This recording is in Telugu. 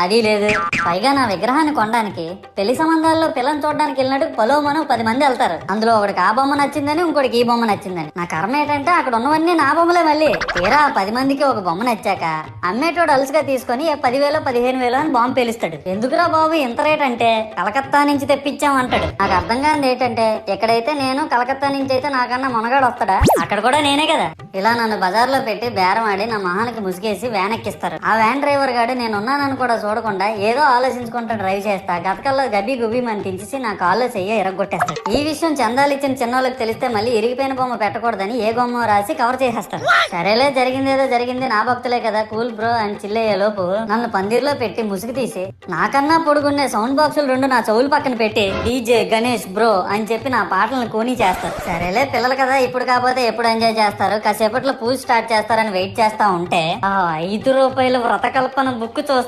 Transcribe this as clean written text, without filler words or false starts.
అది లేదు. పైగా నా విగ్రహాన్ని కొనడానికి పెళ్లి సంబంధాల్లో పిల్లని చూడడానికి వెళ్ళినట్టు పొలోమను 10 మంది వెళ్తారు. అందులో ఒకడికి ఆ బొమ్మ నచ్చిందని, ఇంకోటికి ఈ బొమ్మ నచ్చిందని. నా కర్మ ఏంటంటే అక్కడ ఉన్నవన్నీ నా బొమ్మలే. మళ్ళీ తీరా 10 మందికి ఒక బొమ్మ నచ్చాక అమ్మేటోడు అలుసుగా తీసుకొని 10,000 15,000 అని బాంబు పేలుస్తాడు. ఎందుకురా బాబు ఇంత రేట్ అంటే కలకత్తా నుంచి తెప్పించాం అంటాడు. నాకు అర్థం కానిది ఏంటంటే ఎక్కడైతే నేను కలకత్తా నుంచి అయితే నాకన్నా మునగాడు వస్తాడా, అక్కడ కూడా నేనే కదా. ఇలా నన్ను బజార్లో పెట్టి బేరం ఆడి నా మొహానికి ముసుగేసి వ్యాన్ ఎక్కిస్తారు. ఆ వ్యాన్ డ్రైవర్ గాడు నేనున్నానని కూడా చూడకుండా ఏదో ఆలోచించుకుంటూ డ్రైవ్ చేస్తా గతకల్లో గబ్బి గుబ్బి మని తించేసి నా కాల్లో చెయ్యి ఎరగొట్టేస్తాడు. ఈ విషయం చందాలు ఇచ్చిన చిన్నోళ్ళకి తెలిస్తే మళ్ళీ ఇరిగిపోయిన బొమ్మ పెట్టకూడదని ఏ బొమ్మ రాసి కవర్ చేసేస్తాడు. సరేలే జరిగిందేదో జరిగింది, నా భక్తులే కదా, కూల్ బ్రో అని చిల్లయ్యే లోపు నన్ను పందిర్లో పెట్టి ముసుగు తీసి నాకన్నా పొడుగుండే సౌండ్ బాక్సులు 2 నా చెవులు పక్కన పెట్టి డీజే గణేష్ బ్రో అని చెప్పి నా పాటలను కూని చేస్తారు. సరేలే పిల్లలు కదా, ఇప్పుడు కాకపోతే ఎప్పుడు ఎంజాయ్ చేస్తారు, కాసేపట్లో పూజ స్టార్ట్ చేస్తారని వెయిట్ చేస్తా ఉంటే ఆ 5 రూపాయల వ్రతకల్పన బుక్ చూస్తే